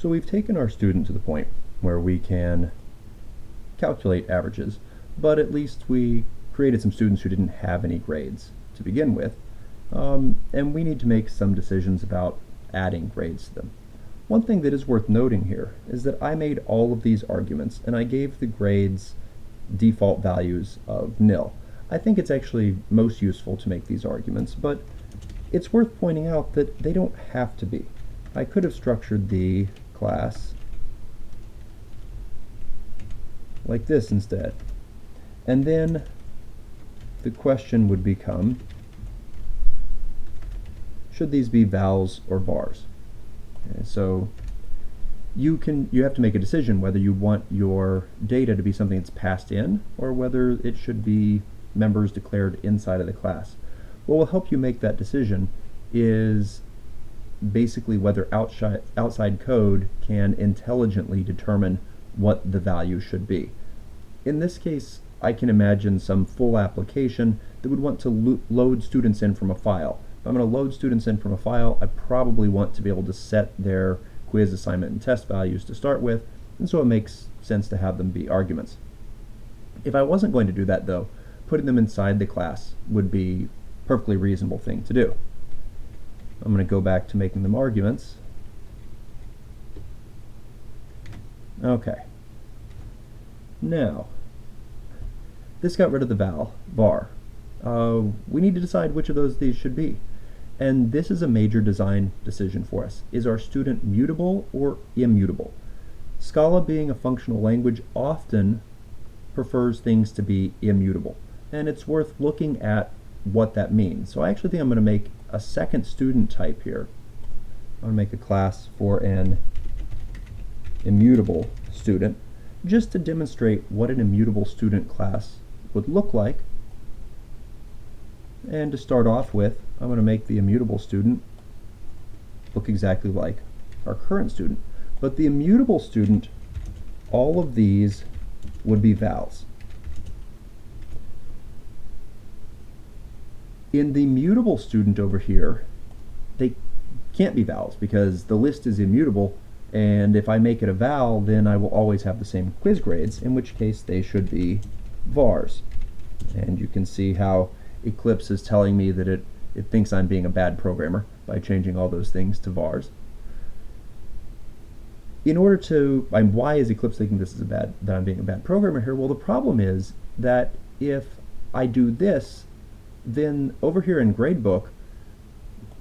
So we've taken our student to the point where we can calculate averages, but at least we created some students who didn't have any grades to begin with, and we need to make some decisions about adding grades to them. One thing that is worth noting here is that I made all of these arguments and I gave the grades default values of nil. I think it's actually most useful to make these arguments, but it's worth pointing out that they don't have to be. I could have structured the class like this instead. And then the question would become, should these be vals or vars? Okay, so you have to make a decision whether you want your data to be something that's passed in or whether it should be members declared inside of the class. What will help you make that decision is basically whether outside code can intelligently determine what the value should be. In this case, I can imagine some full application that would want to load students in from a file. If I'm going to load students in from a file, I probably want to be able to set their quiz, assignment, and test values to start with, and so it makes sense to have them be arguments. If I wasn't going to do that though, putting them inside the class would be a perfectly reasonable thing to do. I'm going to go back to making them arguments. Okay. Now, this got rid of the var. We need to decide which of these should be. And this is a major design decision for us. Is our student mutable or immutable? Scala, being a functional language, often prefers things to be immutable. And it's worth looking at what that means. So I actually think I'm going to make a second student type here. I'm going to make a class for an immutable student, just to demonstrate what an immutable student class would look like. And to start off with, I'm going to make the immutable student look exactly like our current student. But the immutable student, all of these would be vals. In the mutable student over here, they can't be vals because the list is immutable, and if I make it a val, then I will always have the same quiz grades, in which case they should be vars. And you can see how Eclipse is telling me that it thinks I'm being a bad programmer by changing all those things to vars. In order to, why is Eclipse thinking that I'm being a bad programmer here? Well, the problem is that if I do this, then over here in gradebook,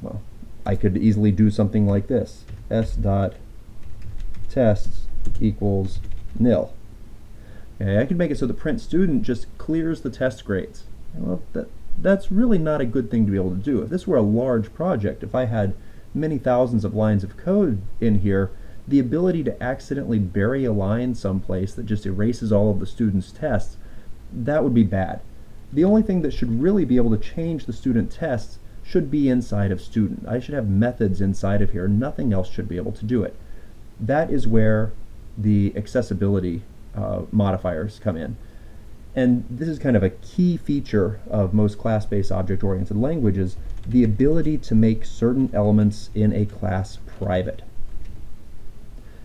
well, I could easily do something like this: s.tests equals nil. Okay, I could make it so the print student just clears the test grades. Well, that's really not a good thing to be able to do. If this were a large project, if I had many thousands of lines of code in here, the ability to accidentally bury a line someplace that just erases all of the students' tests, that would be bad. The only thing that should really be able to change the student tests should be inside of student. I should have methods inside of here. Nothing else should be able to do it. That is where the accessibility modifiers come in. And this is kind of a key feature of most class-based object-oriented languages, the ability to make certain elements in a class private.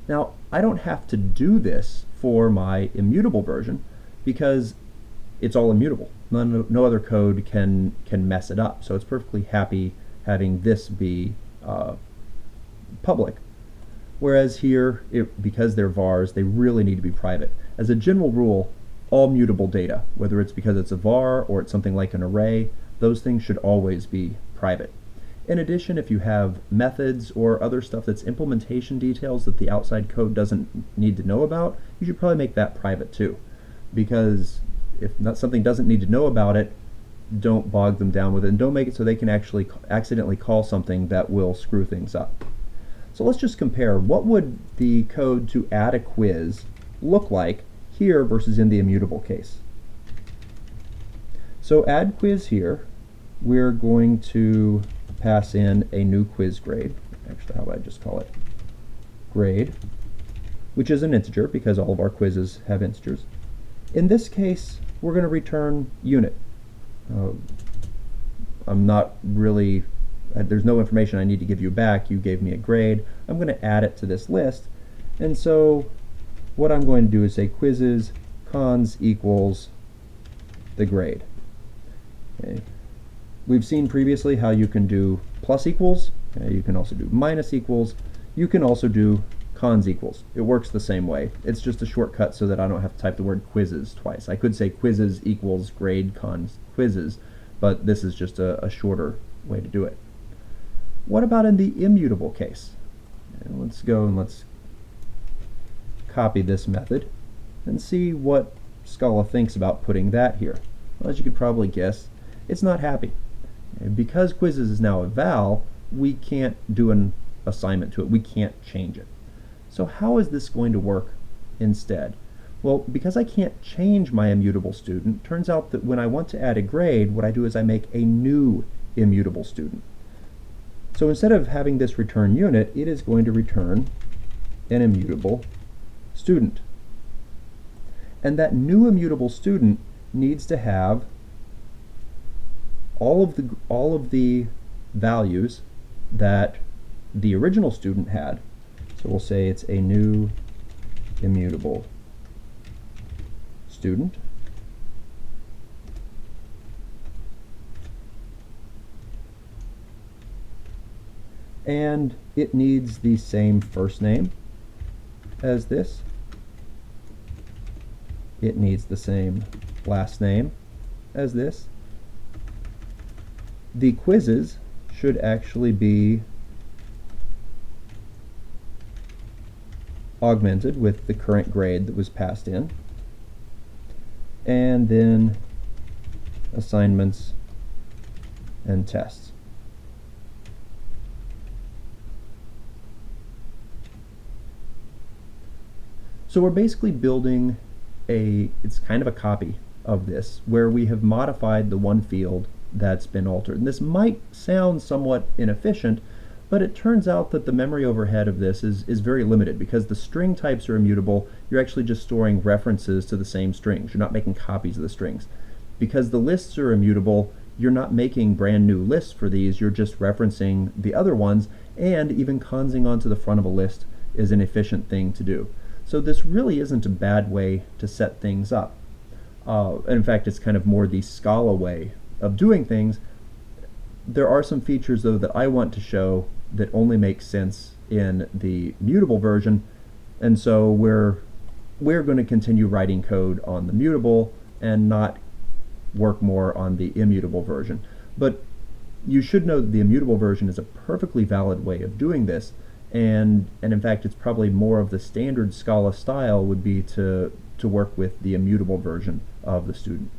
Now, I don't have to do this for my immutable version because it's all immutable. No other code can mess it up, so it's perfectly happy having this be public. Whereas here, because they're vars, they really need to be private. As a general rule, all mutable data, whether it's because it's a var or it's something like an array, those things should always be private. In addition, if you have methods or other stuff that's implementation details that the outside code doesn't need to know about, you should probably make that private too. Because if something doesn't need to know about it, don't bog them down with it, and don't make it so they can actually accidentally call something that will screw things up. So let's just compare what would the code to add a quiz look like here versus in the immutable case. So add quiz here, we're going to pass in a new quiz grade. Actually, how about I just call it grade, which is an integer because all of our quizzes have integers. In this case, we're going to return unit. I'm not really, there's no information I need to give you back. You gave me a grade. I'm going to add it to this list. And so what I'm going to do is say quizzes cons equals the grade. Okay. We've seen previously how you can do plus equals, you can also do minus equals, you can also do cons equals. It works the same way. It's just a shortcut so that I don't have to type the word quizzes twice. I could say quizzes equals grade cons quizzes, but this is just a shorter way to do it. What about in the immutable case? And let's go and let's copy this method and see what Scala thinks about putting that here. Well, as you could probably guess, it's not happy. And because quizzes is now a val, we can't do an assignment to it. We can't change it. So how is this going to work instead? Well, because I can't change my immutable student, turns out that when I want to add a grade, what I do is I make a new immutable student. So instead of having this return unit, it is going to return an immutable student. And that new immutable student needs to have all of the values that the original student had. So we'll say it's a new immutable student. And it needs the same first name as this. It needs the same last name as this. The quizzes should actually be augmented with the current grade that was passed in, and then assignments and tests. So we're basically building it's kind of a copy of this, where we have modified the one field that's been altered. And this might sound somewhat inefficient, but it turns out that the memory overhead of this is very limited, because the string types are immutable. You're actually just storing references to the same strings. You're not making copies of the strings. Because the lists are immutable, you're not making brand new lists for these, you're just referencing the other ones, and even consing onto the front of a list is an efficient thing to do. So this really isn't a bad way to set things up. In fact, it's kind of more the Scala way of doing things. There are some features, though, that I want to show that only make sense in the mutable version, and so we're going to continue writing code on the mutable and not work more on the immutable version. But you should know that the immutable version is a perfectly valid way of doing this, and in fact it's probably more of the standard Scala style would be to work with the immutable version of the student.